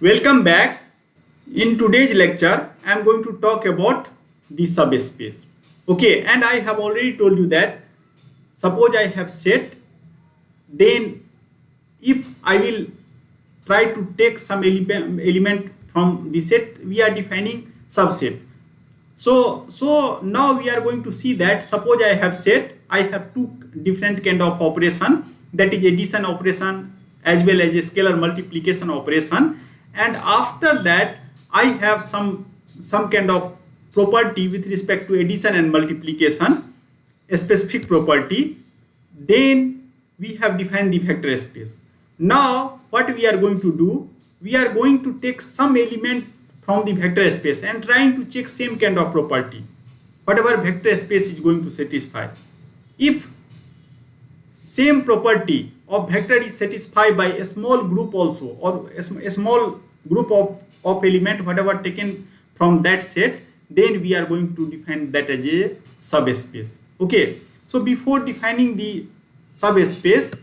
Welcome back. In today's lecture, I am going to talk about the subspace. Okay, and I have already told you that suppose I have set, then if I will try to take some element from the set, we are defining subset. So now we are going to see that suppose I have set, I have two different kind of operation, that is addition operation as well as a scalar multiplication operation, and after that I have some kind of property with respect to addition and multiplication, a specific property. Then we have defined the vector space. Now what we are going to do, we are going to take some element from the vector space and trying to check same kind of property, whatever vector space is going to satisfy. If same property of vector is satisfied by a small group also, or a small group of element whatever taken from that set, then we are going to define that as a subspace. Okay, so before defining the subspace,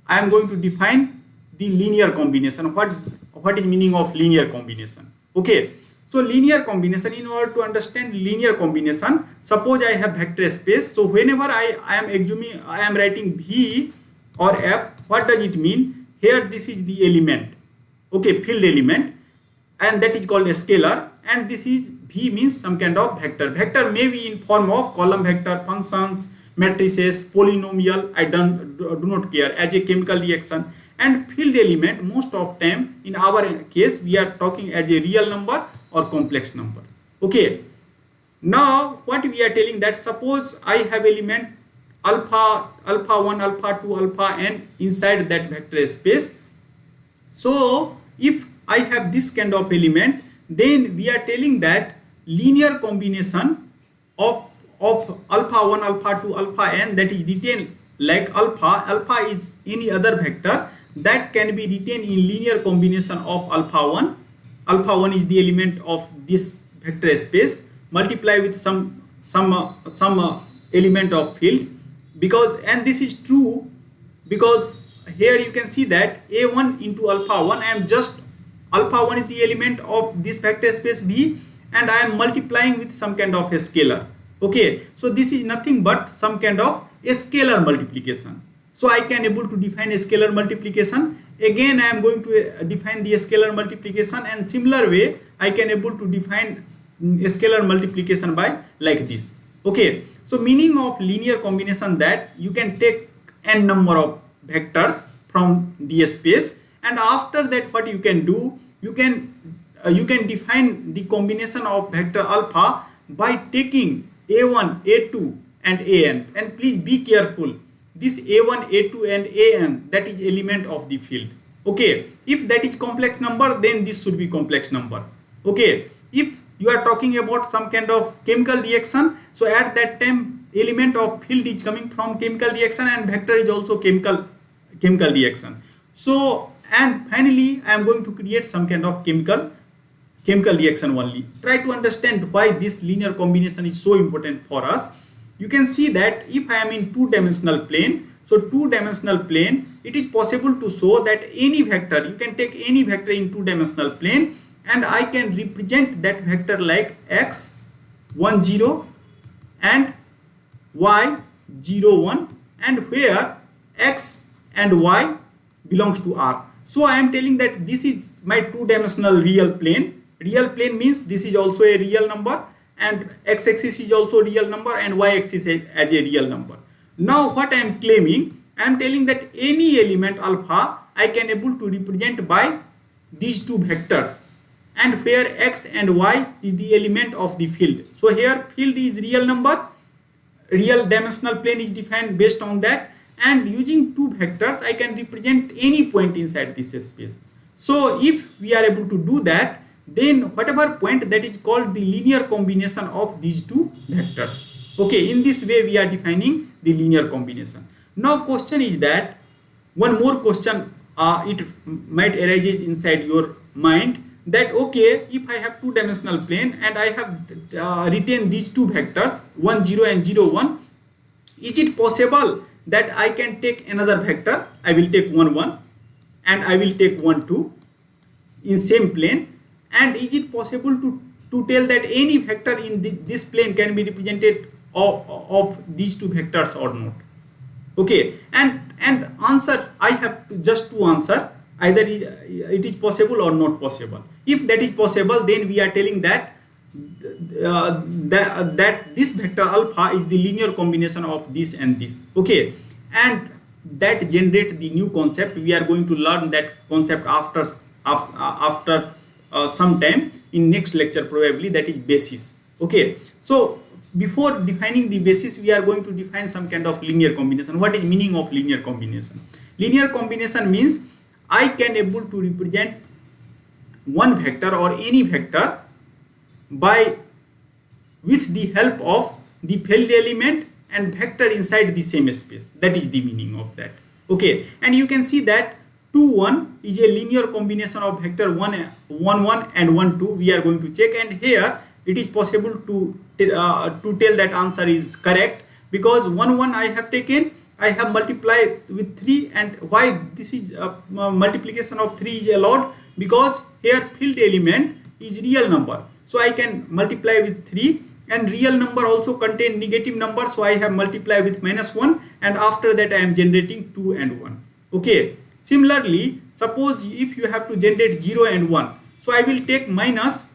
I am going to define the linear combination. What is meaning of linear combination? Okay, so linear combination, in order to understand linear combination, suppose I have vector space. So whenever I am writing V or F, what does it mean? Here this is the element, okay, field element, and that is called a scalar, and this is V means some kind of vector. Vector may be in form of column vector, functions, matrices, polynomial, I do not care, as a chemical reaction. And field element, most of time in our case we are talking as a real number or complex number. Okay, now what we are telling, that suppose I have element alpha 1, alpha 2, alpha n inside that vector space. So if I have this kind of element, then we are telling that linear combination of alpha 1, alpha 2, alpha n, that is written like alpha is any other vector that can be written in linear combination of alpha 1. Alpha 1 is the element of this vector space, multiply with some element of field, because, and this is true because here you can see that a1 into alpha 1, I am just, alpha 1 is the element of this vector space V, and I am multiplying with some kind of a scalar. Okay, so this is nothing but some kind of a scalar multiplication. So I can able to define a scalar multiplication. Again I am going to define the scalar multiplication, and similar way I can able to define a scalar multiplication by like this. Okay, so meaning of linear combination, that you can take n number of vectors from the space, and after that what you can do, you can define the combination of vector alpha by taking a1, a2 and an, and please be careful, this a1, a2 and an, that is element of the field. Okay, if that is complex number, then this should be complex number. Okay, if you are talking about some kind of chemical reaction, so at that time element of field is coming from chemical reaction and vector is also chemical reaction. So, and finally I am going to create some kind of chemical reaction only. Try to understand why this linear combination is so important for us. You can see that if I am in two-dimensional plane, so two-dimensional plane, it is possible to show that any vector, you can take any vector in two-dimensional plane, and I can represent that vector like x 1 0 and y 0 1, and where x and y belongs to R. So I am telling that this is my two-dimensional real plane. Real plane means this is also a real number, and x-axis is also a real number, and y-axis as a real number. Now what I am claiming, I am telling that any element alpha I can able to represent by these two vectors, and where x and y is the element of the field. So here field is real number, real dimensional plane is defined based on that, and using two vectors I can represent any point inside this space. So if we are able to do that, then whatever point, that is called the linear combination of these two vectors. Okay, in this way we are defining the linear combination. Now question is that, one more question it might arise inside your mind, that okay, if I have two-dimensional plane and I have written these two vectors 1 0 and 0 1, is it possible that I can take another vector? I will take 1 1 and I will take 1 2. in same plane, and is it possible to tell that any vector in this plane can be represented of these two vectors or not? Okay, and answer, I have to just to answer either it is possible or not possible. If that is possible, then we are telling that that this vector alpha is the linear combination of this and this. Okay, and that generate the new concept. We are going to learn that concept after some time in next lecture probably, that is basis. Okay, so before defining the basis, we are going to define some kind of linear combination. What is meaning of linear combination? Linear combination means I can able to represent one vector or any vector with the help of the field element and vector inside the same space. That is the meaning of that. Okay, and you can see that 2 1 is a linear combination of vector 1 1 and 1 2. We are going to check, and here it is possible to tell that answer is correct, because 1 1 I have taken, I have multiplied with 3. And why this is multiplication of 3 is allowed? Because here field element is real number, so I can multiply with 3, and real number also contain negative number, so I have multiplied with -1, and after that I am generating 2 and 1. Okay, similarly, suppose if you have to generate 0 and 1, so I will take minus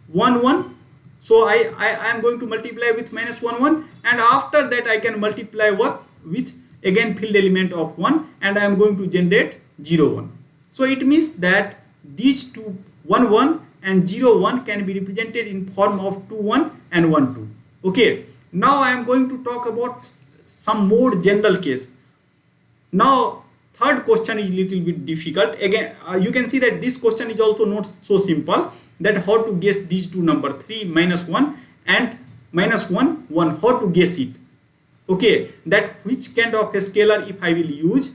1 1, so I am going to multiply with -1 1, and after that I can multiply with again field element of 1, and I am going to generate 0 1. So it means that these two 1 1 and 0 1 can be represented in form of 2 1 and 1 2. Okay, now I am going to talk about some more general case. Now third question is little bit difficult. Again, you can see that this question is also not so simple, that how to guess these two number 3 -1 and -1 1, how to guess it. Okay, that which kind of a scalar if I will use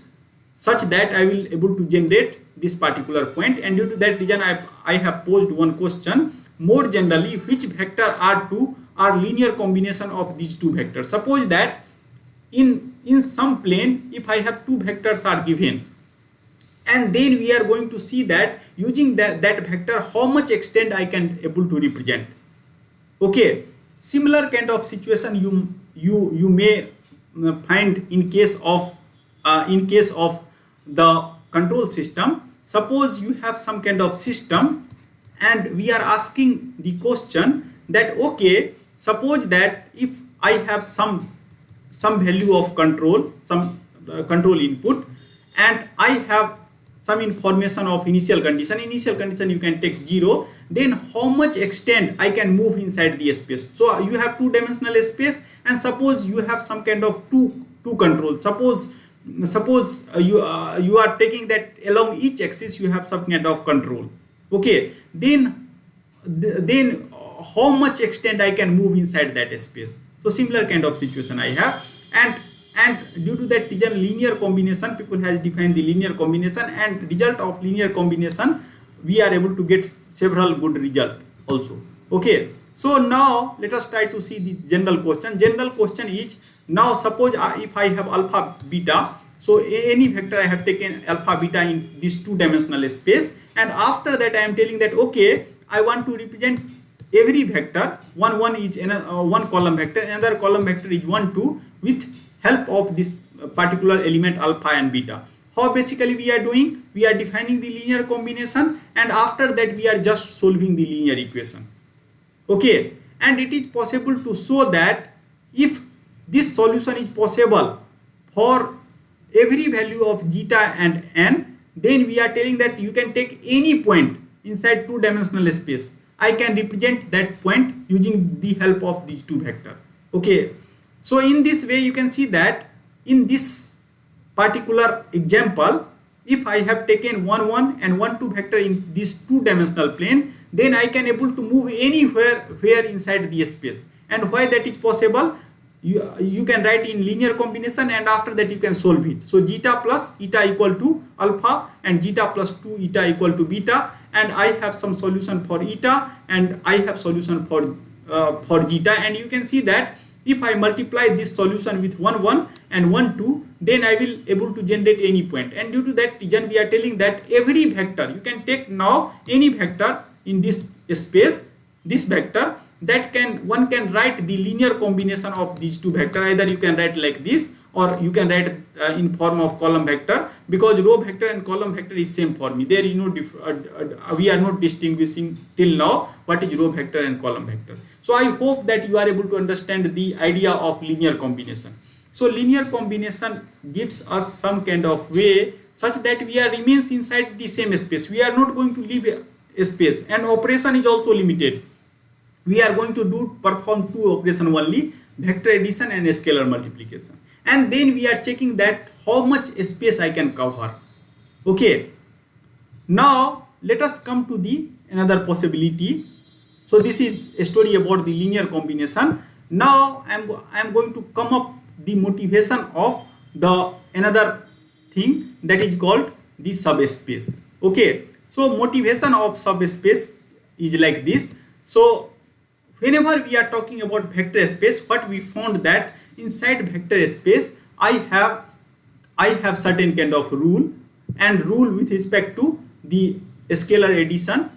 such that I will able to generate this particular point. And due to that reason I have posed one question more generally, which vector R2 are linear combination of these two vectors. Suppose that in some plane, if I have two vectors are given, and then we are going to see that using that vector how much extent I can able to represent. Okay, similar kind of situation you may find in case of the control system. Suppose you have some kind of system, and we are asking the question that okay, suppose that if I have some value of control, some control input, and I have some information of initial condition. Initial condition you can take 0, then how much extent I can move inside the space. So you have two-dimensional space, and suppose you have some kind of two control. Suppose you are taking that along each axis you have some kind of control. Okay, then how much extent I can move inside that space. So similar kind of situation I have, and due to that reason linear combination, people has defined the linear combination, and result of linear combination we are able to get several good result also. Okay, so now let us try to see the general question. General question is, now suppose if I have alpha beta, so any vector I have taken alpha beta in this two-dimensional space, and after that I am telling that okay, I want to represent every vector. 1 1 is one column vector, another column vector is 1 2 with help of this particular element alpha and beta. How basically we are doing? We are defining the linear combination, and after that we are just solving the linear equation. Okay, and it is possible to show that if this solution is possible for every value of zeta and n, then we are telling that you can take any point inside two-dimensional space. I can represent that point using the help of these two vectors. Okay, so in this way you can see that in this particular example, if I have taken 1 1 and 1 2 vector in this two-dimensional plane, then I can able to move anywhere inside the space. And why that is possible? You can write in linear combination, and after that you can solve it. So zeta plus eta equal to alpha, and zeta plus 2 eta equal to beta, and I have some solution for eta, and I have solution for zeta. And you can see that if I multiply this solution with 1 1 and 1 2, then I will able to generate any point. And due to that reason we are telling that every vector, you can take now any vector in this space, this vector, that one can write the linear combination of these two vectors. Either you can write like this, or you can write in form of column vector, because row vector and column vector is same for me. There is no we are not distinguishing till now what is row vector and column vector. So I hope that you are able to understand the idea of linear combination. So linear combination gives us some kind of way such that we are remains inside the same space. We are not going to leave a space, and operation is also limited. We are going to perform two operations only, vector addition and scalar multiplication. And then we are checking that how much space I can cover. Okay. Now let us come to the another possibility. So this is a story about the linear combination. Now I am going to come up the motivation of the another thing that is called the subspace. Okay. So motivation of subspace is like this. So whenever we are talking about vector space, what we found that inside vector space I have certain kind of rule, and rule with respect to the scalar addition,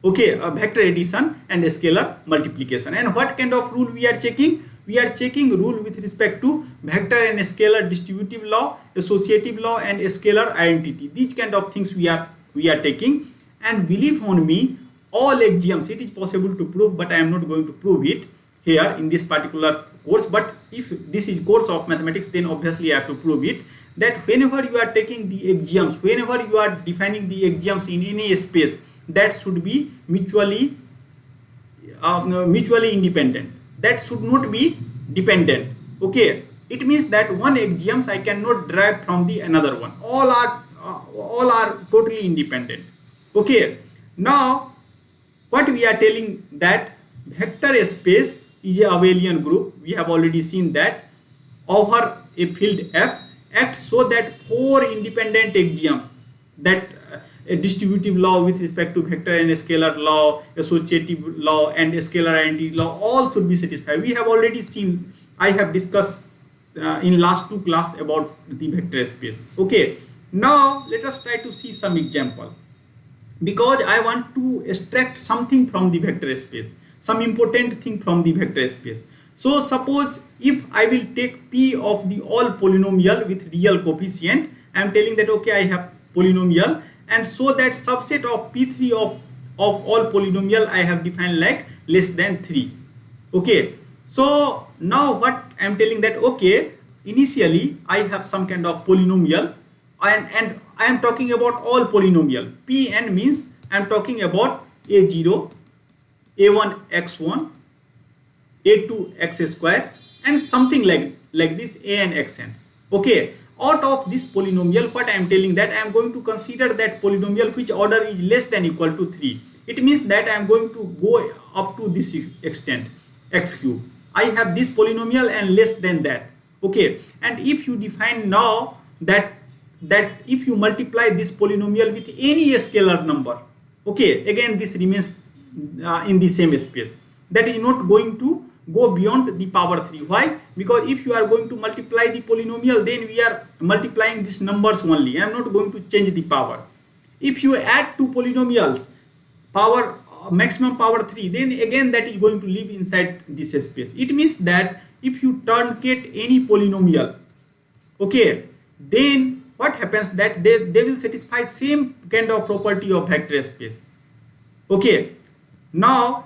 okay, vector addition and scalar multiplication. And what kind of rule we are checking? We are checking rule with respect to vector and scalar distributive law, associative law, and scalar identity. These kind of things we are taking. And believe on me, all axioms it is possible to prove, but I am not going to prove it here in this particular course. But if this is course of mathematics, then obviously I have to prove it, that whenever you are taking the axioms, whenever you are defining the axioms in any space, that should be mutually independent. That should not be dependent. Okay, it means that one axioms I cannot derive from the another one. All are totally independent. Okay, now what we are telling that vector space is a abelian group. We have already seen that over a field F acts so that four independent axioms, that a distributive law with respect to vector and scalar law, associative law, and scalar identity law, all should be satisfied. We have already seen, I have discussed in last two class about the vector space. Okay, now let us try to see some example, because I want to extract something from the vector space, some important thing from the vector space. So suppose if I will take P of the all polynomial with real coefficient, I am telling that okay, I have polynomial, and so that subset of P3 of all polynomial I have defined like less than 3. Okay, so now what I am telling that okay, initially I have some kind of polynomial, and I am talking about all polynomial. Pn means I am talking about a0, a1 x1, a2 x square, and something like this, an xn. Okay, out of this polynomial, what I am telling that I am going to consider that polynomial which order is less than equal to 3. It means that I am going to go up to this extent, x cube. I have this polynomial and less than that. Okay, and if you define now that if you multiply this polynomial with any scalar number, okay, again this remains in the same space. That is not going to go beyond the power 3. Why? Because if you are going to multiply the polynomial, then we are multiplying these numbers only. I am not going to change the power. If you add two polynomials, power maximum power 3, then again that is going to live inside this space. It means that if you truncate any polynomial, okay, then what happens that they will satisfy same kind of property of vector space. Okay, now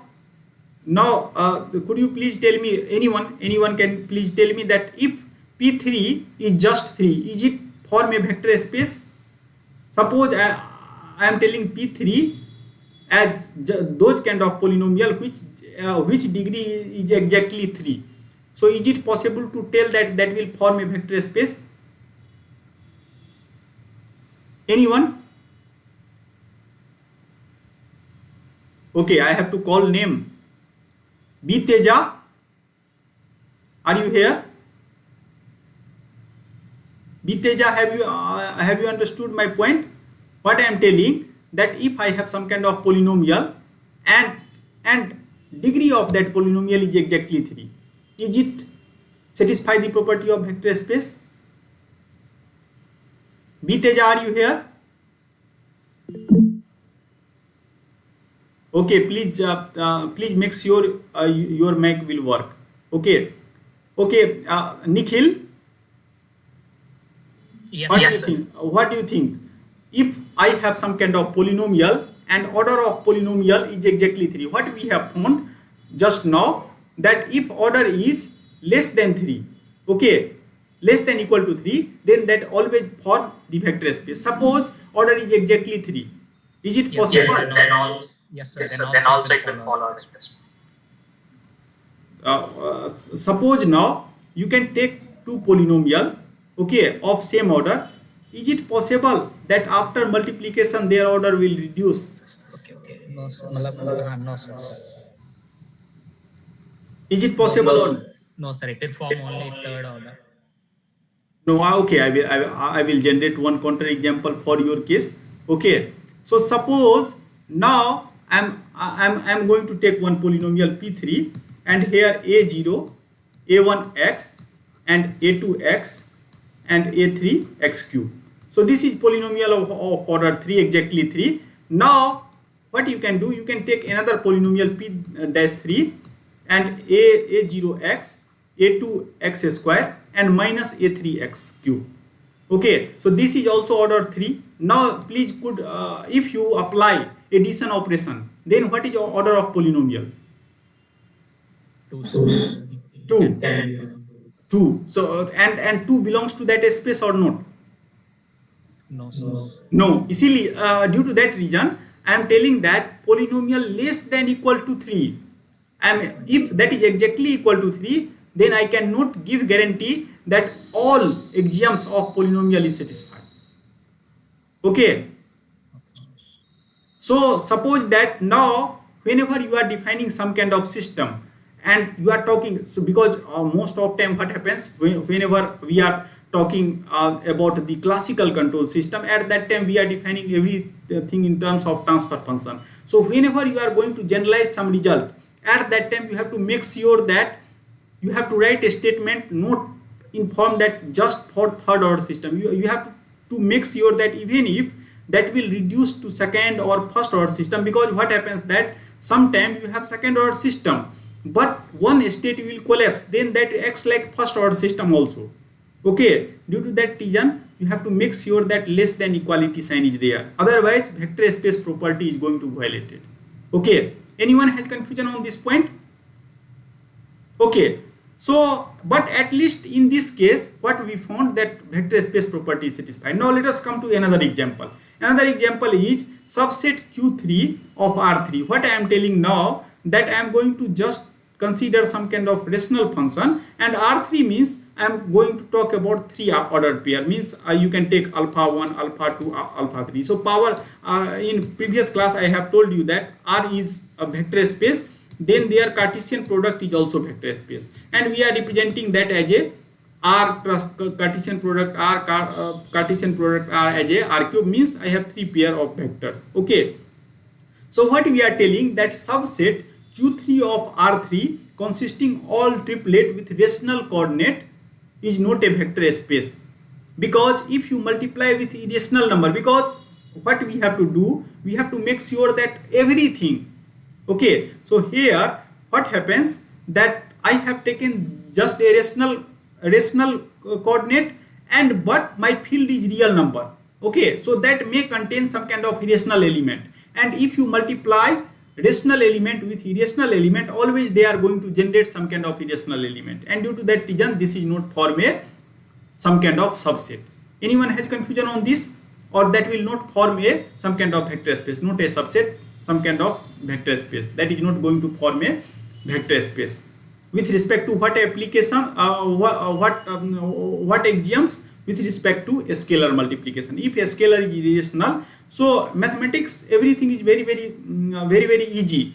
could you please tell me, anyone can please tell me that if P3 is just 3, is it form a vector space? Suppose I am telling P3 as those kind of polynomial which degree is exactly 3. So is it possible to tell that will form a vector space? Anyone? Okay, I have to call name. B Teja, are you here? B Teja, have you understood my point? What I am telling, that if I have some kind of polynomial and degree of that polynomial is exactly 3, is satisfy the property of vector space? B Teja, are you here? Okay, please make sure your mic will work. Okay, Nikhil. Yes, What do yes, you sir. think? What do you think? If I have some kind of polynomial and order of polynomial is exactly 3, what we have found just now, that if order is less than 3, okay, less than equal to 3, then that always form the vector space. Suppose order is exactly 3. Is it Yes, possible? sir, then also, yes, sir, then also it will follow our express. Suppose now you can take two polynomial, okay, of same order. Is it possible that after multiplication their order will reduce? Okay, okay. No, sir. No, sir. Is it possible or not? No, sir. It will form only third order. No, okay, I will generate one counter example for your case. Okay, so suppose now I'm going to take one polynomial P3, and here A0, A1x, and A2x, and A3x cube. So this is polynomial of order 3, exactly 3. Now what you can do, you can take another polynomial P dash 3 and A0x, A2x square, and minus A3x cube. Okay, so this is also order 3. Now please could if you apply addition operation, then what is your order of polynomial? 2, sir. 2. 2. So and 2 belongs to that space or not? No, sir. No. Easily due to that reason I am telling that polynomial less than equal to 3. If that is exactly equal to 3, then I cannot give guarantee that all axioms of polynomial is satisfied. Okay. So suppose that now whenever you are defining some kind of system and you are talking, so because most of time what happens whenever we are talking about the classical control system, at that time we are defining everything in terms of transfer function. So whenever you are going to generalize some result, at that time you have to make sure that you have to write a statement not in form that just for third order system. You have to make sure that even if that will reduce to second or first order system, because what happens that sometimes you have second order system but one state will collapse, then that acts like first order system also. Okay, due to that reason you have to make sure that less than equality sign is there, otherwise vector space property is going to violate it. Okay, anyone has confusion on this point? Okay, so but at least in this case what we found that vector space property is satisfied. Now let us come to another example. Another example is subset Q3 of R3. What I am telling now, that I am going to just consider some kind of rational function, and R3 means I am going to talk about 3 ordered pair, means you can take alpha 1, alpha 2, alpha 3. So power in previous class I have told you that R is a vector space, then their Cartesian product is also vector space, and we are representing that as a R plus Cartesian product R Cartesian product R as a R cube, means I have 3 pair of vectors. Okay, so what we are telling, that subset Q3 of R3 consisting all triplet with rational coordinate is not a vector space, because if you multiply with irrational number, because what we have to do, we have to make sure that everything, okay, so here what happens, that I have taken just a rational coordinate, and but my field is real number. Okay, so that may contain some kind of irrational element, and if you multiply rational element with irrational element, always they are going to generate some kind of irrational element, and due to that reason this is not form a some kind of subset. Anyone has confusion on this? Or that will not form a some kind of vector space, not a subset, some kind of vector space, that is not going to form a vector space. With respect to what application, what axioms? With respect to a scalar multiplication. If a scalar is irrational, so mathematics, everything is very easy.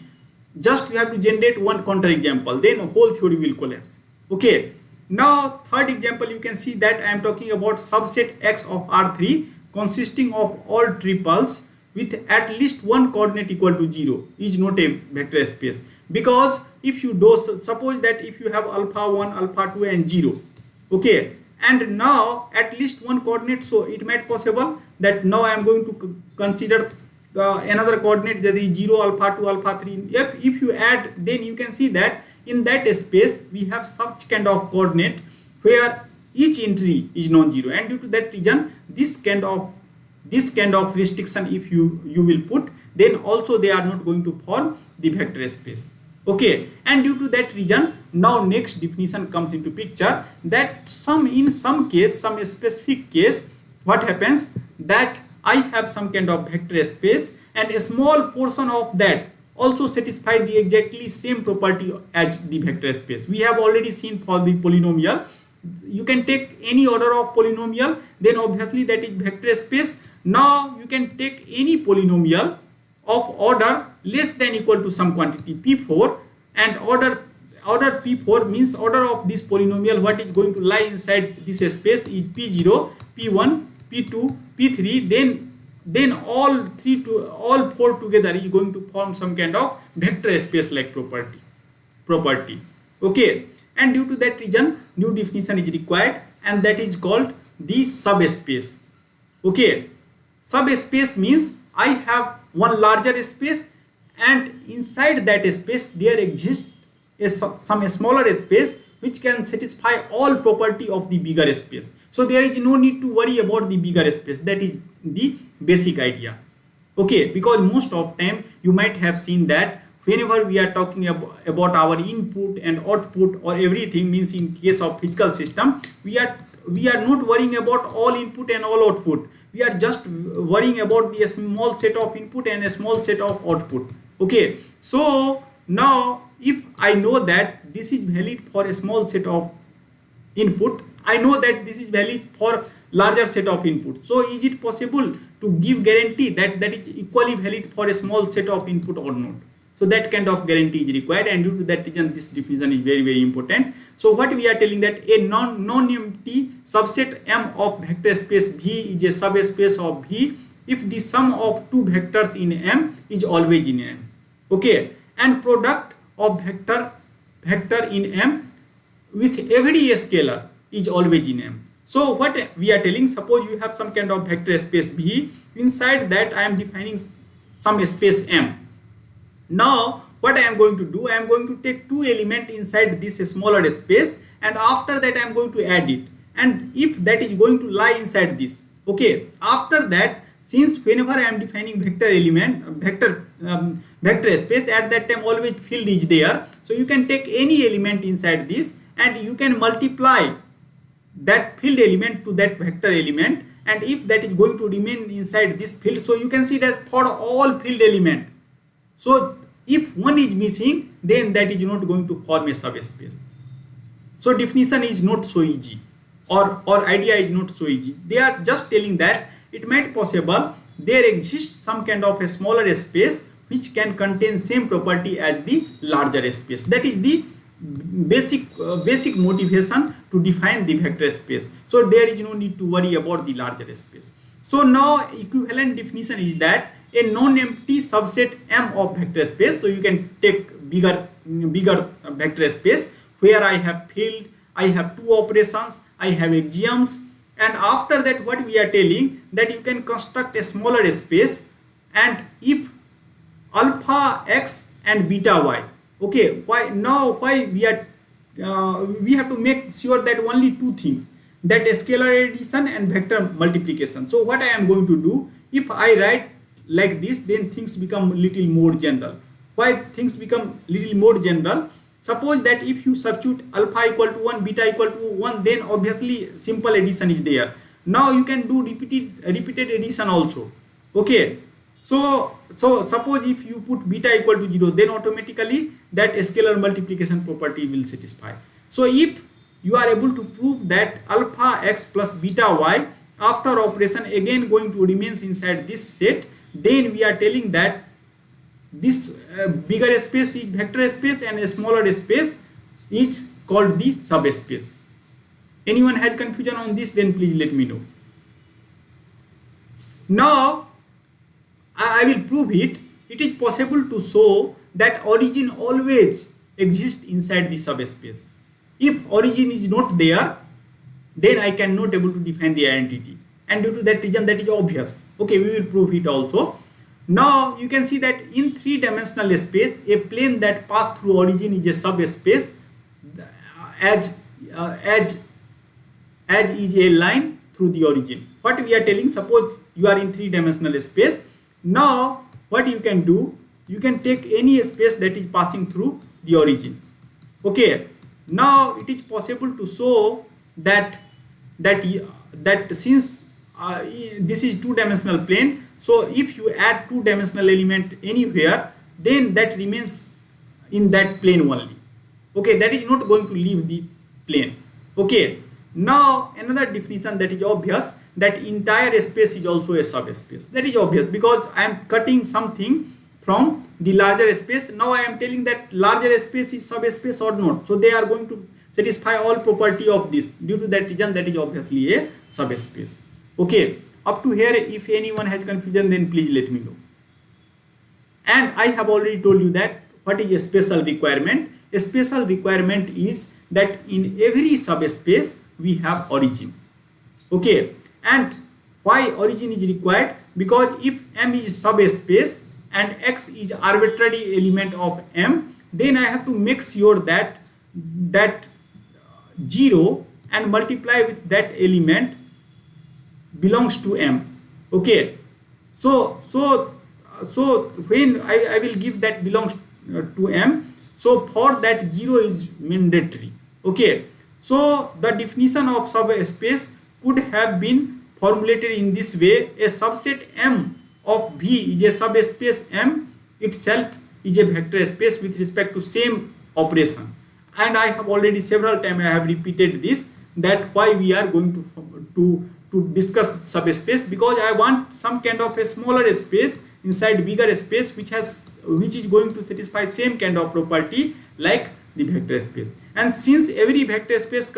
Just you have to generate one counter example, then whole theory will collapse. Okay, now third example, you can see that I am talking about subset X of R3 consisting of all triples with at least one coordinate equal to 0 is not a vector space. Because if you do, suppose that if you have alpha 1, alpha 2 and 0, okay, and now at least one coordinate, so it might possible that now I am going to consider another coordinate, that is 0, alpha 2, alpha 3. If you add, then you can see that in that space we have such kind of coordinate where each entry is non-zero, and due to that reason this kind of restriction if you will put, then also they are not going to form the vector space. Okay, and due to that reason, now next definition comes into picture, that in some case, some specific case, what happens, that I have some kind of vector space and a small portion of that also satisfy the exactly same property as the vector space. We have already seen for the polynomial, you can take any order of polynomial, then obviously that is vector space. Now you can take any polynomial of order less than equal to some quantity P4, and order P4 means order of this polynomial what is going to lie inside this space is P0, P1, P2, P3, then all four together is going to form some kind of vector space like property. Okay, and due to that reason new definition is required, and that is called the subspace. Okay, subspace means I have one larger space, and inside that space there exists some smaller space which can satisfy all property of the bigger space. So there is no need to worry about the bigger space. That is the basic idea. Okay, because most of time you might have seen that whenever we are talking about our input and output or everything, means in case of physical system, we are not worrying about all input and all output. We are just worrying about the small set of input and a small set of output. Okay, so now if I know that this is valid for a small set of input, I know that this is valid for larger set of input. So is it possible to give guarantee that that is equally valid for a small set of input or not? So that kind of guarantee is required, and due to that reason this definition is very, very important. So what we are telling, that a non-empty subset M of vector space V is a subspace of V if the sum of two vectors in M is always in M. Okay, and product of vector in M with every scalar is always in M. So what we are telling, suppose you have some kind of vector space V, inside that I am defining some space M. Now what I am going to do, I am going to take two elements inside this smaller space, and after that I am going to add it, and if that is going to lie inside this, okay, after that, since whenever I am defining vector space, at that time always field is there, so you can take any element inside this and you can multiply that field element to that vector element, and if that is going to remain inside this field, so you can see that for all field element, so if one is missing, then that is not going to form a subspace. So definition is not so easy, or idea is not so easy. They are just telling that it might possible there exists some kind of a smaller space which can contain same property as the larger space. That is the basic motivation to define the vector space. So there is no need to worry about the larger space. So now equivalent definition is that a non-empty subset M of vector space. So you can take bigger vector space where I have field, I have two operations, I have axioms, and after that what we are telling, that you can construct a smaller space, and if alpha x and beta y, okay, why we have to make sure that only two things, that scalar addition and vector multiplication. So what I am going to do, if I write like this, then things become little more general. Why things become little more general? Suppose that if you substitute alpha equal to 1, beta equal to 1, then obviously simple addition is there. Now you can do repeated addition also. Okay, so suppose if you put beta equal to 0, then automatically that scalar multiplication property will satisfy. So if you are able to prove that alpha x plus beta y after operation again going to remains inside this set, then we are telling that this bigger space is vector space and a smaller space is called the subspace. Anyone has confusion on this, then please let me know. Now I I will prove it. It is possible to show that origin always exists inside the subspace. If origin is not there, then I cannot able to define the identity, and due to that reason, that is obvious. Okay, we will prove it also. Now you can see that in three-dimensional space, a plane that pass through origin is a subspace as is a line through the origin. What we are telling, suppose you are in three-dimensional space. Now what you can do, you can take any space that is passing through the origin. Okay, now it is possible to show that since this is two-dimensional plane, so if you add two-dimensional element anywhere, then that remains in that plane only. Okay, that is not going to leave the plane. Okay, now another definition that is obvious, that entire space is also a subspace. That is obvious because I am cutting something from the larger space. Now I am telling that larger space is subspace or not. So they are going to satisfy all property of this. Due to that reason, that is obviously a subspace. Okay, up to here, if anyone has confusion, then please let me know. And I have already told you that what is a special requirement. A special requirement is that in every subspace we have origin. Okay, and why origin is required? Because if M is subspace and X is arbitrary element of M, then I have to make sure that 0 and multiply with that element belongs to M. Okay, so when I will give that belongs to M, so for that 0 is mandatory. Okay, so the definition of subspace could have been formulated in this way: a subset M of V is a subspace M itself is a vector space with respect to same operation. And I have already several times I have repeated this, that why we are going to discuss subspace, because I want some kind of a smaller space inside bigger space which is going to satisfy same kind of property like the vector space. And since every vector space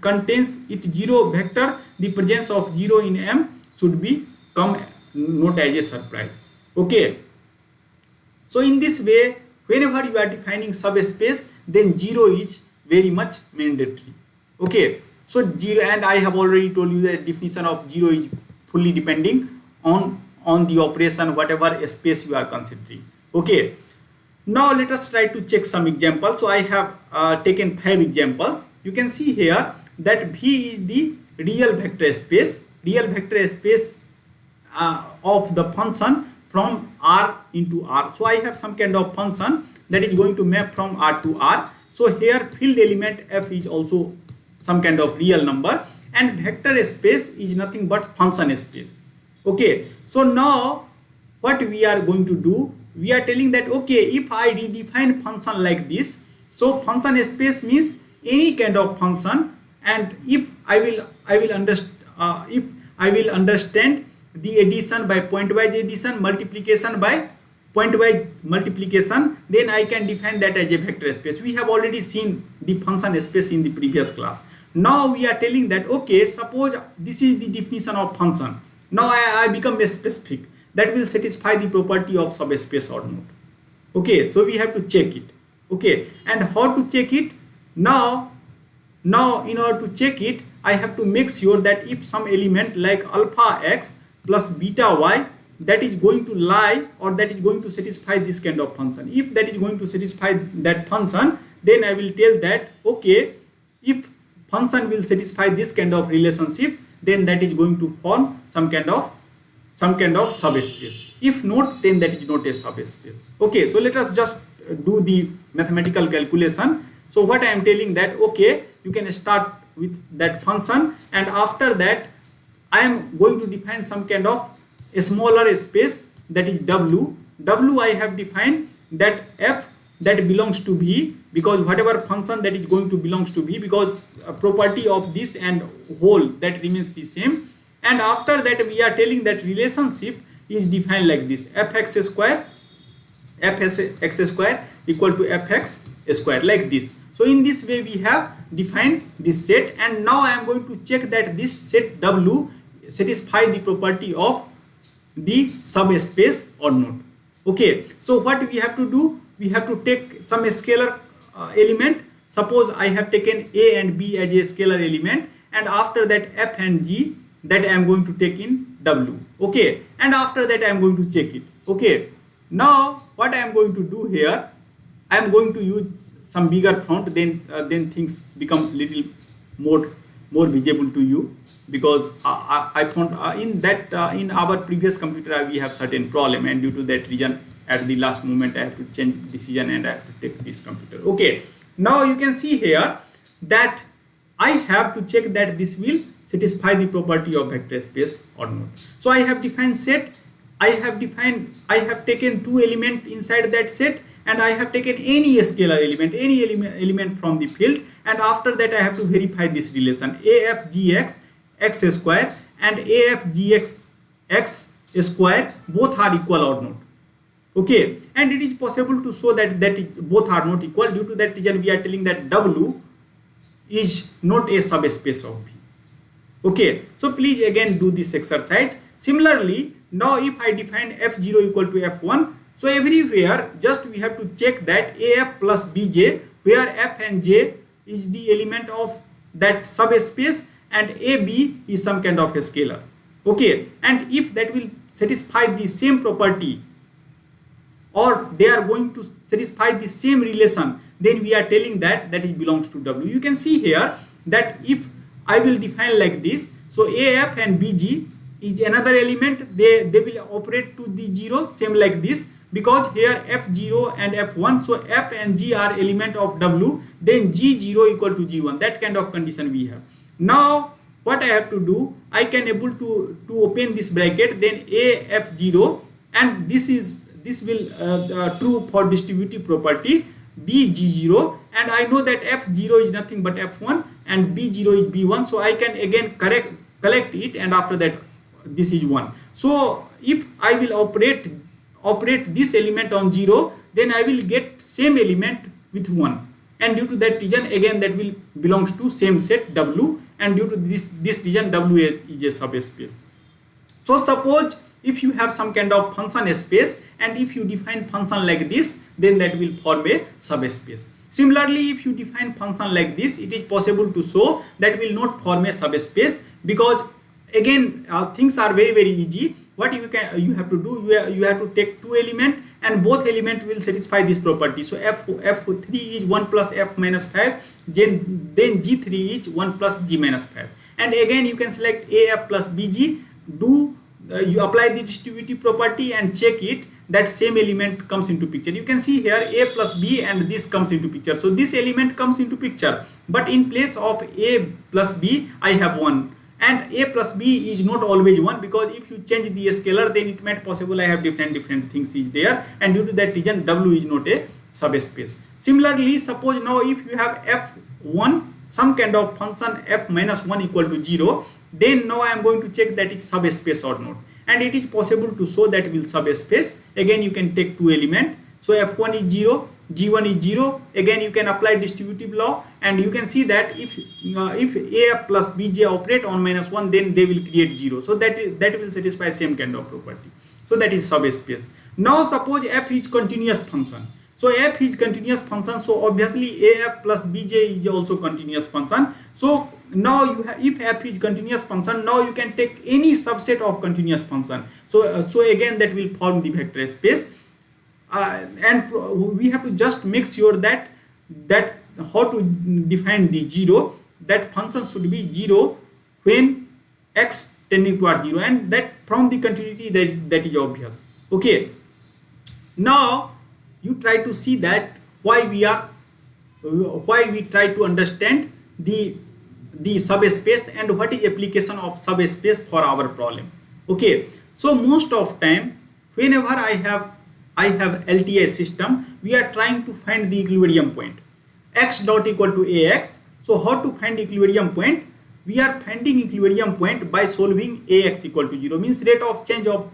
contains its zero vector, the presence of 0 in M should be come not as a surprise. Okay, so in this way, whenever you are defining subspace, then 0 is very much mandatory. Okay, so 0, and I have already told you that definition of 0 is fully depending on the operation whatever space you are considering. Okay, now let us try to check some examples. So I have taken 5 examples. You can see here that V is the real vector space of the function from R into R. So I have some kind of function that is going to map from R to R. So here field element F is also some kind of real number, and vector space is nothing but function space. Okay, so now what we are going to do, we are telling that okay, if I redefine function like this, so function space means any kind of function, and if I will understand the addition by pointwise addition, multiplication by pointwise multiplication, then I can define that as a vector space. We have already seen the function space in the previous class. Now we are telling that okay, suppose this is the definition of function. Now I become a specific that will satisfy the property of subspace or not. Okay, so we have to check it. Okay, and how to check it? Now in order to check it, I have to make sure that if some element like alpha x plus beta y, that is going to lie or that is going to satisfy this kind of function. If that is going to satisfy that function, then I will tell that okay, if function will satisfy this kind of relationship, then that is going to form some kind of subspace. If not, then that is not a subspace. Okay, so let us just do the mathematical calculation. So what I am telling that okay, you can start with that function, and after that I am going to define some kind of a smaller space, that is W. I have defined that F that belongs to V, because whatever function that is going to belongs to V, because property of this and whole that remains the same. And after that we are telling that relationship is defined like this: fx square equal to fx square, like this. So in this way we have defined this set, and now I am going to check that this set W satisfy the property of the subspace or not. Okay, so what we have to do, we have to take some scalar element. Suppose I have taken A and B as a scalar element, and after that F and G that I am going to take in W. Okay, and after that I am going to check it. Okay, now what I am going to do here, I am going to use some bigger font, then things become little more visible to you, because I found in our previous computer we have certain problem, and due to that reason at the last moment I have to change decision and I have to take this computer. Okay, now you can see here that I have to check that this will satisfy the property of vector space or not. So I have defined set, I have taken two elements inside that set, and I have taken any scalar element, any element from the field, and after that I have to verify this relation AFGX x square and AFGX x square both are equal or not. Okay, and it is possible to show that both are not equal. Due to that reason we are telling that W is not a subspace of V. Okay, so please again do this exercise. Similarly, now if I define F0 equal to F1, so everywhere just we have to check that AF plus BJ, where F and J is the element of that subspace and AB is some kind of a scalar. Okay, and if that will satisfy the same property, or they are going to satisfy the same relation, then we are telling that it belongs to W. You can see here that if I will define like this, so AF and BG is another element, they will operate to the 0, same like this, because here F0 and F1, so F and G are element of W, then G0 equal to G1, that kind of condition we have. Now what I have to do, I can able to open this bracket, then AF0, and this will true for distributive property BG0, and I know that F0 is nothing but F1 and B0 is B1, so I can again collect it, and after that this is 1. So if I will operate this element on 0, then I will get same element with 1, and due to that reason again that will belongs to same set W, and due to this reason W is a subspace. So suppose if you have some kind of function space, and if you define function like this, then that will form a subspace. Similarly, if you define function like this, it is possible to show that will not form a subspace, because again things are very easy. What you have to do, you have to take two elements, and both elements will satisfy this property. So F3 is 1 plus F minus 5, then G3 is 1 plus G minus 5, and again you can select AF plus BG, you apply the distributive property and check it, that same element comes into picture. You can see here A plus B, and this comes into picture, so this element comes into picture, but in place of A plus B I have 1, and A plus B is not always 1, because if you change the scalar, then it might possible I have different things is there, and due to that reason W is not a subspace. Similarly, suppose now if you have F1, some kind of function F minus 1 equal to 0, then now I am going to check that is subspace or not, and it is possible to show that will subspace. Again you can take two elements, so F1 is 0, G1 is 0, again you can apply distributive law, and you can see that if AF plus BJ operate on minus 1, then they will create 0, so that will satisfy same kind of property, so that is subspace. Now suppose F is continuous function, so F is continuous function, so obviously AF plus BJ is also continuous function. So now if F is continuous function, now you can take any subset of continuous function, so again that will form the vector space, and we have to just make sure that how to define the 0, that function should be 0 when x tending towards 0, and that from the continuity that is obvious. Okay, now you try to see that why we try to understand the subspace and what is application of subspace for our problem. Okay, so most of time whenever I have LTI system, we are trying to find the equilibrium point, x dot equal to ax. So how to find equilibrium point? We are finding equilibrium point by solving ax equal to 0, means rate of change of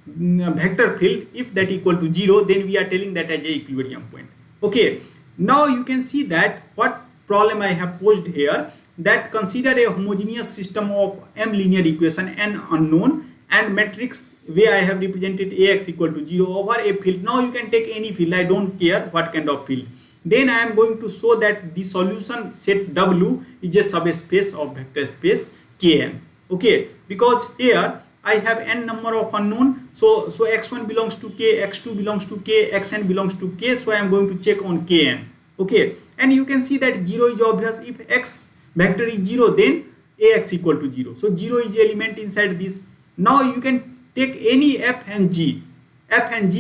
vector field. If that equal to 0, then we are telling that as a equilibrium point. Okay, now you can see that what problem I have posed here, that consider a homogeneous system of m linear equation n unknown, and matrix where I have represented Ax equal to 0 over a field. Now you can take any field, I don't care what kind of field. Then I am going to show that the solution set W is a subspace of vector space Kn. Okay, because here I have n number of unknown, so x1 belongs to k, x2 belongs to k, xn belongs to k, so I am going to check on kn. Okay, and you can see that 0 is obvious. If x vector is 0, then Ax equal to 0, so 0 is element inside this. Now you can take any f and g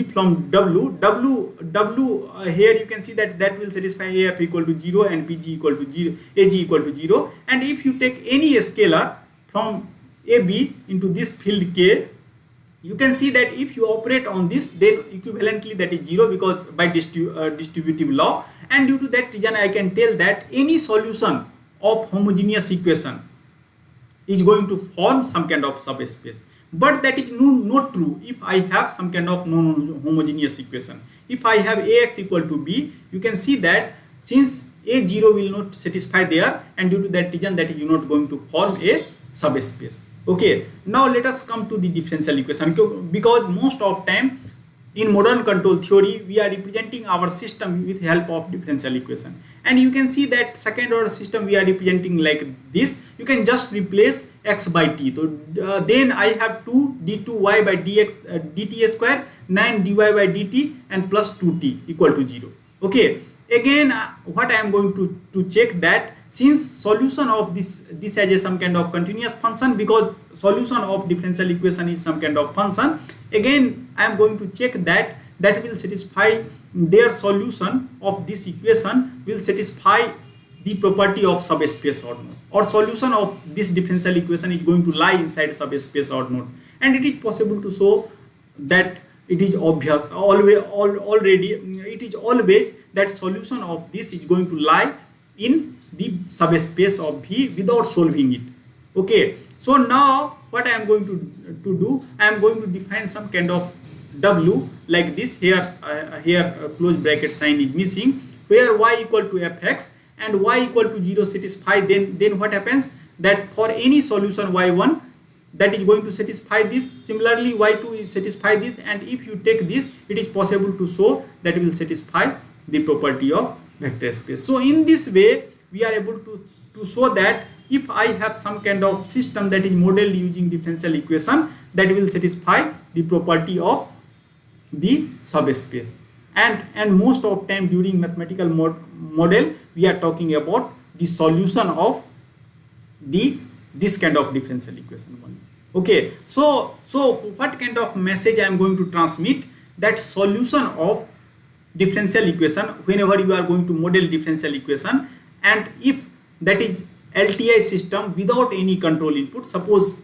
from W. Here you can see that will satisfy AF equal to 0 and PG equal to 0, AG equal to 0. And if you take any scalar from AB into this field K, you can see that if you operate on this, then equivalently that is 0, because by distributive law. And due to that reason, I can tell that any solution of homogeneous equation is going to form some kind of subspace. But that is not true if I have some kind of non-homogeneous equation. If I have Ax equal to B, you can see that since A0 will not satisfy there, and due to that reason, that is not going to form a subspace. Okay, now let us come to the differential equation, because most of time in modern control theory we are representing our system with help of differential equation. And you can see that second order system we are representing like this. You can just replace x by t. So then I have 2 d2y by dx dt square, 9 dy by dt, and plus 2t equal to 0. Okay, again what I am going to check that since solution of this as some kind of continuous function, because solution of differential equation is some kind of function, again I am going to check that will satisfy their solution of this equation will satisfy the property of subspace or not, or solution of this differential equation is going to lie inside subspace or not. And it is possible to show that it is obvious already it is always that solution of this is going to lie in the subspace of V without solving it. Okay, so now what I am going to do, I am going to define some kind of W like this. Here close bracket sign is missing, where y equal to fx and y equal to 0 satisfy, then what happens that for any solution y1 that is going to satisfy this, similarly y2 is satisfy this, and if you take this, it is possible to show that it will satisfy the property of vector space. So in this way we are able to show that if I have some kind of system that is modeled using differential equation, that will satisfy the property of the subspace. And most of time during mathematical model we are talking about the solution of this kind of differential equation only. Okay, so what kind of message I am going to transmit, that solution of differential equation whenever you are going to model differential equation, and if that is LTI system without any control input, suppose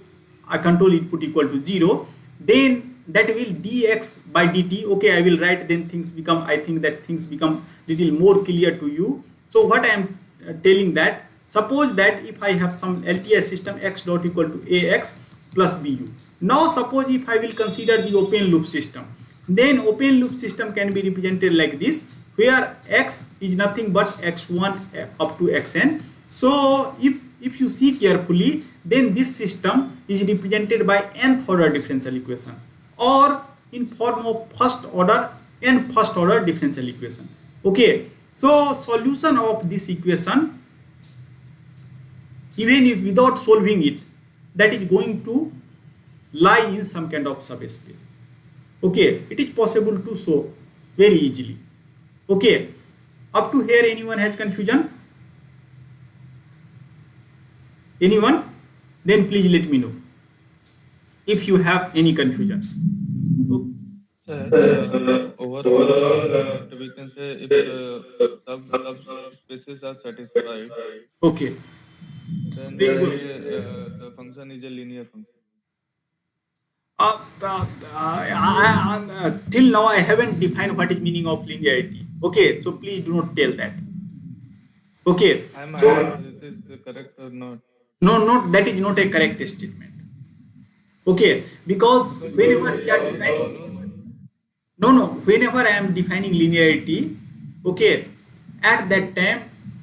a control input equal to 0, then that will dx by dt. Okay, I will write, then things become, I think that things become little more clear to you. So what I am telling that, suppose that if I have some LTI system x dot equal to ax plus bu. Now suppose if I will consider the open loop system, then open loop system can be represented like this, where x is nothing but x1 up to xn. So if you see carefully, then this system is represented by nth order differential equation, or in form of first order differential equation. Okay, so solution of this equation, even if without solving it, that is going to lie in some kind of subspace. Okay, it is possible to show very easily. Okay, up to here anyone has confusion? Anyone? Then please let me know if you have any confusion. Overall, we can say if subspaces are satisfied, Okay, then the function is a linear function. till now I haven't defined what is meaning of linearity. Okay, so please do not tell that. Okay, I'm so asking, is this correct or not? no, that is not a correct statement. Okay, because whenever we are defining, whenever I am defining linearity, okay, at that time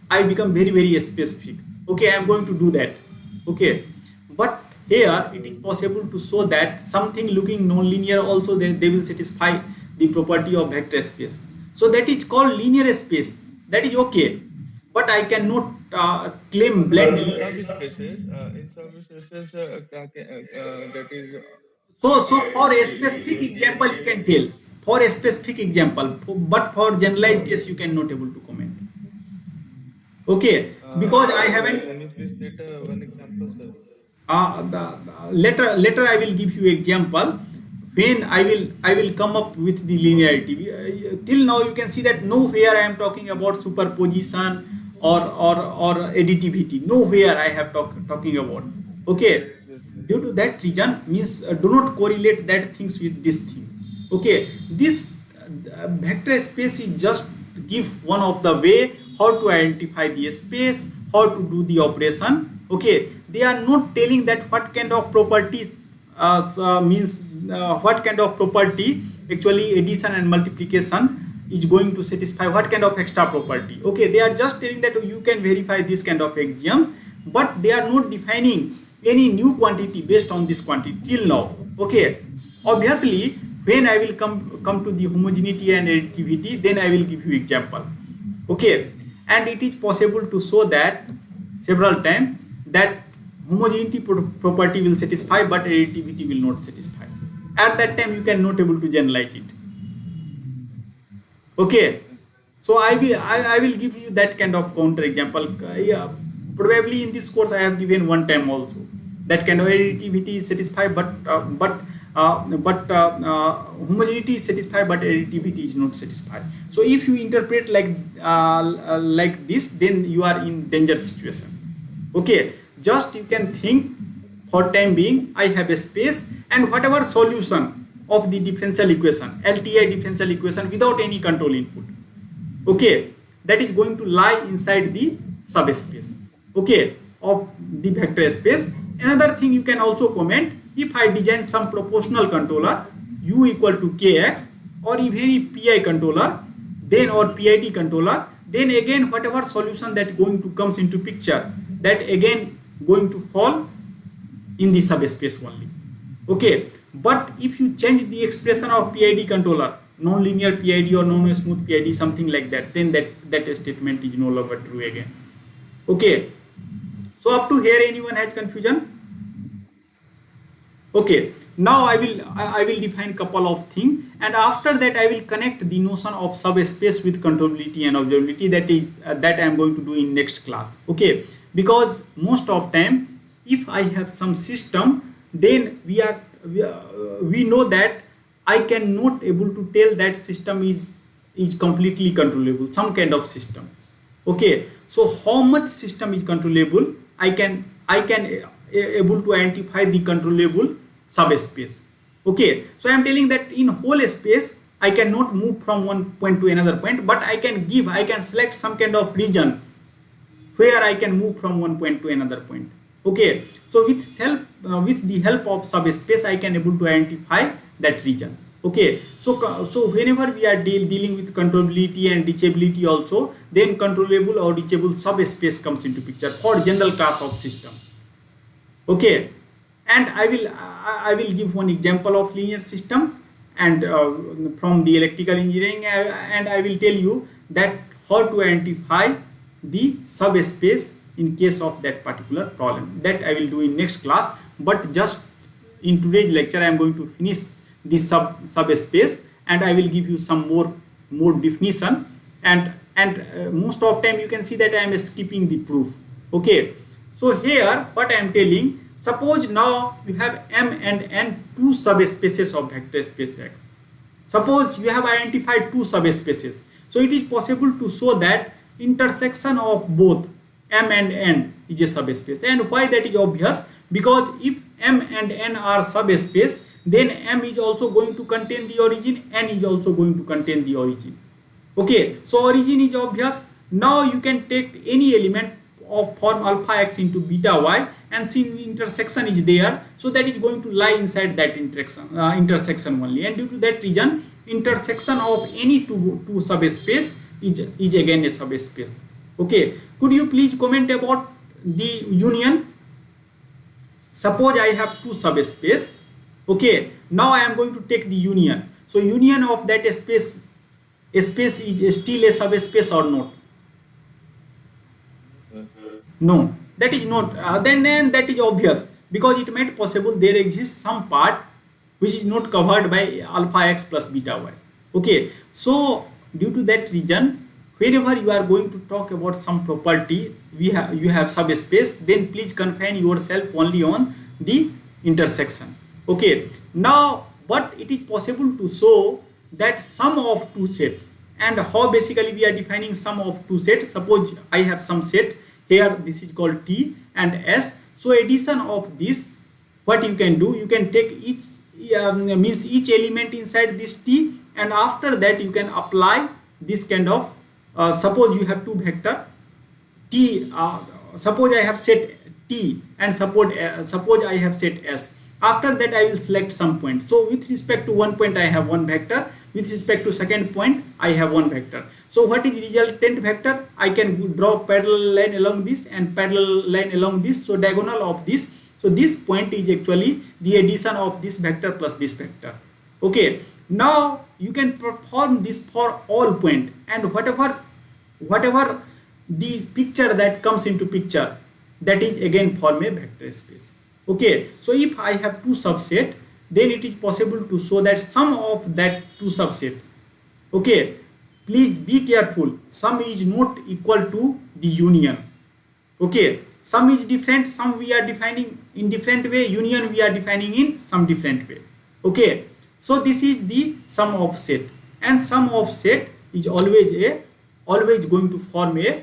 I become very specific. Okay, I am going to do that. Okay, but here it is possible to show that something looking non-linear also they will satisfy the property of vector space. So that is called linear space. That is okay, but I cannot claim blend. In subspaces, that is So for a specific example you in can tell. For a specific example, but for generalized case you cannot able to comment. Okay, because I haven't. can you please state one example, sir? Later I will give you example when I will come up with the linearity. Till now you can see that nowhere I am talking about superposition or additivity. Nowhere I have talking about. Okay, due to that reason means do not correlate that things with this thing. Okay, this vector space is just give one of the way how to identify the space, how to do the operation. Okay, they are not telling that what kind of property means what kind of property actually addition and multiplication is going to satisfy, what kind of extra property. Okay, they are just telling that you can verify this kind of axioms, but they are not defining any new quantity based on this quantity till now. Okay, obviously when I will come to the homogeneity and additivity, then I will give you example. Okay, and it is possible to show that several times that homogeneity property will satisfy but additivity will not satisfy. At that time you cannot able to generalize it. Okay, so I will give you that kind of counter example. Yeah, probably in this course I have given one time also that kind of additivity is satisfied but homogeneity is satisfied but additivity is not satisfied. So if you interpret like this, then you are in danger situation. Okay, just you can think for time being I have a space and whatever solution of the differential equation, LTI differential equation without any control input, okay, that is going to lie inside the subspace, okay, of the vector space. Another thing you can also comment, if I design some proportional controller u equal to kx or even a pi controller, then or PID controller, then again whatever solution that going to comes into picture, that again going to fall in the subspace only. Okay, but if you change the expression of PID controller, non-linear PID or non-smooth PID, something like that, then that statement is no longer true again. Okay, so up to here anyone has confusion? Okay, now I will define couple of things, and after that I will connect the notion of subspace with controllability and observability. That is that I am going to do in next class. Okay, because most of time if I have some system, then we know that I cannot able to tell that system is completely controllable, some kind of system. Okay, so how much system is controllable, I can able to identify the controllable subspace. Okay, so I am telling that in whole space I cannot move from one point to another point, but I can select some kind of region where I can move from one point to another point. Okay, so with the help of subspace I can able to identify that region. Okay, so whenever we are dealing with controllability and reachability also, then controllable or reachable subspace comes into picture for general class of system. Okay, and I will give one example of linear system and from the electrical engineering, and I will tell you that how to identify the subspace in case of that particular problem. That I will do in next class, but just in today's lecture I am going to finish this subspace, and I will give you some more definition, and most of time you can see that I am skipping the proof. Okay, so here what I am telling, suppose now you have M and N two subspaces of vector space X. Suppose you have identified two subspaces, so it is possible to show that intersection of both M and N is a subspace. And why that is obvious? Because if M and N are subspace, then M is also going to contain the origin, N is also going to contain the origin. Okay, so origin is obvious. Now you can take any element of form alpha x into beta y, and since intersection is there, so that is going to lie inside that intersection only, and due to that reason intersection of any two subspace is again a subspace. Okay, could you please comment about the union? Suppose I have two subspace. Okay, now I am going to take the union. So union of that space is still a subspace or not? No, that is not. Then that is obvious, because it might possible there exists some part which is not covered by alpha x plus beta y. Okay, so due to that reason, whenever you are going to talk about some property, you have subspace, then please confine yourself only on the intersection. Okay, now but it is possible to show that sum of two set. And how basically we are defining sum of two set? Suppose I have some set here, this is called T and S. So addition of this, what you can do, you can take each means each element inside this T, and after that you can apply this kind of suppose you have two vector T, suppose I have set T and suppose I have set S. After that I will select some point. So with respect to one point I have one vector, with respect to second point I have one vector. So what is resultant vector? I can draw parallel line along this and parallel line along this, so diagonal of this. So this point is actually the addition of this vector plus this vector. Okay, now you can perform this for all point, and whatever the picture that comes into picture, that is again form a vector space. Okay, so if I have two subset, then it is possible to show that sum of that two subset. Okay, please be careful, sum is not equal to the union. Okay, sum is different, sum we are defining in different way, union we are defining in some different way. Okay, so this is the sum of set, and sum of set is always going to form a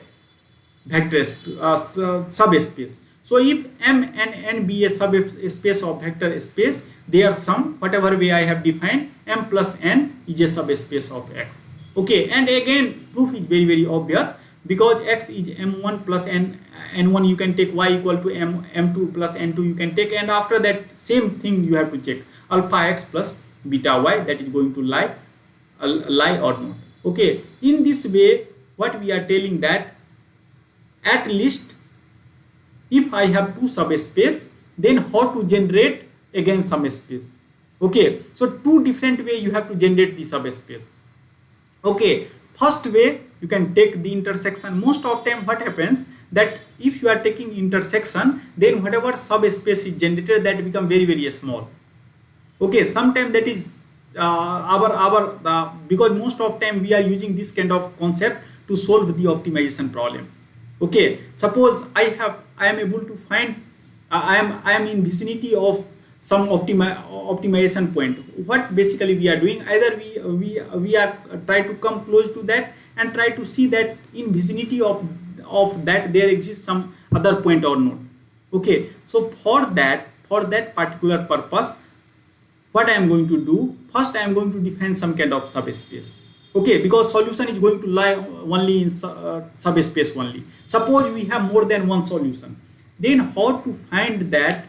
vector subspace. So if M and N be a subspace of vector space, their sum, whatever way I have defined, M plus N is a subspace of X. Okay, and again proof is very obvious, because X is M1 plus N1, you can take, Y equal to M2 plus N2 you can take, and after that same thing you have to check alpha X plus beta Y, that is going to lie or not. Okay, in this way what we are telling that at least if I have two subspace, then how to generate again subspace. Okay, so two different way you have to generate the subspace. Okay, first way you can take the intersection. Most of time what happens, that if you are taking intersection, then whatever subspace is generated, that become very small. Okay, sometimes that is because most of time we are using this kind of concept to solve the optimization problem. Okay, suppose I am able to find I am in vicinity of some optimization point. What basically we are doing, either we are try to come close to that and try to see that in vicinity of that there exists some other point or not. Okay, so for that particular purpose, what I am going to do, first I am going to define some kind of subspace. Okay, because solution is going to lie only in subspace only. Suppose we have more than one solution, then how to find that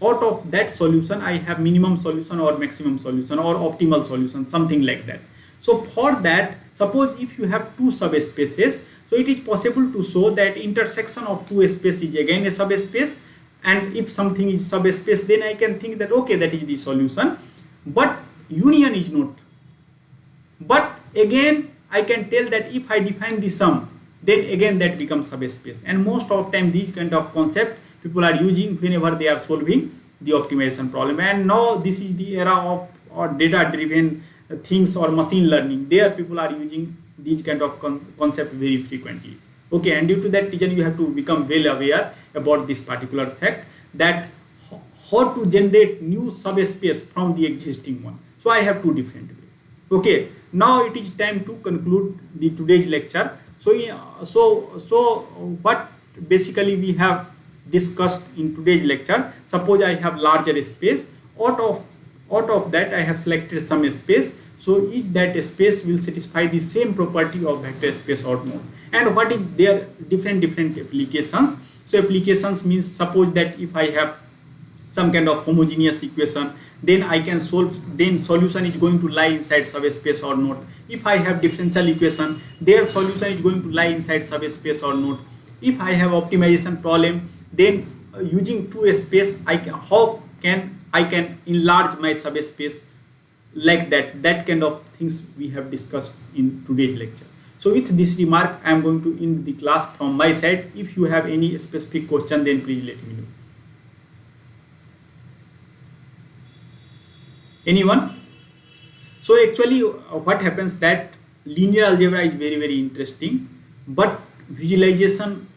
out of that solution I have minimum solution or maximum solution or optimal solution, something like that. So for that, suppose if you have two subspaces, so it is possible to show that intersection of two spaces is again a subspace, and if something is subspace, then I can think that okay, that is the solution, but union is not. But again I can tell that if I define the sum, then again that becomes subspace. And most of time these kind of concept people are using whenever they are solving the optimization problem. And now this is the era of data driven things or machine learning. There people are using these kind of concept very frequently. Okay, and due to that reason you have to become well aware about this particular fact, that how to generate new subspace from the existing one. So I have two different ways. Okay, now it is time to conclude the today's lecture. So what basically we have discussed in today's lecture, suppose I have larger space, out of that I have selected some space, so each that space will satisfy the same property of vector space or not. And what is their different applications. So applications means, suppose that if I have some kind of homogeneous equation, then I can solve, then solution is going to lie inside subspace or not. If I have differential equation, their solution is going to lie inside subspace or not. If I have optimization problem, then using two space, how can I can enlarge my subspace like that kind of things we have discussed in today's lecture. So with this remark, I am going to end the class from my side. If you have any specific question, then please let me know. Anyone? So actually what happens that linear algebra is very interesting, but visualization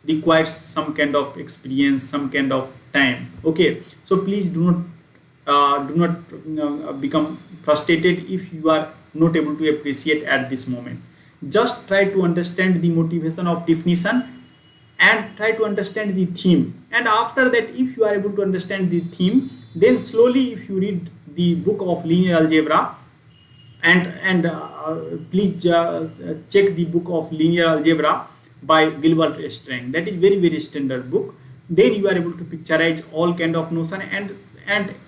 requires some kind of experience, some kind of time. Okay, so please do not become frustrated if you are not able to appreciate at this moment. Just try to understand the motivation of definition and try to understand the theme, and after that, if you are able to understand the theme, then slowly if you read the book of linear algebra and please check the book of linear algebra by Gilbert Strang. That is very standard book. Then you are able to picturize all kind of notion, and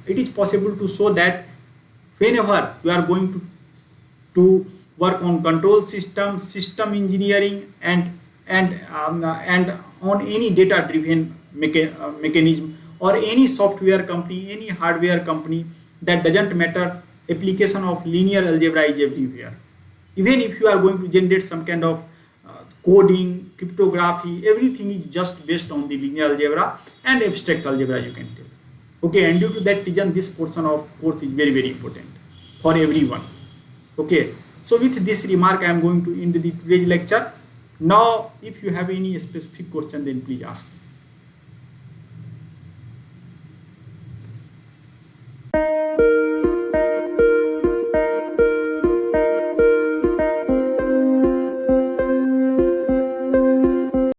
it is possible to show that whenever you are going to work on control system engineering and on any data driven mechanism or any software company, any hardware company, that doesn't matter, application of linear algebra is everywhere. Even if you are going to generate some kind of coding, cryptography, everything is just based on the linear algebra and abstract algebra, you can tell. Okay, and due to that reason, this portion of course is very important for everyone. Okay, so with this remark, I am going to end the today's lecture. Now if you have any specific question, then please ask.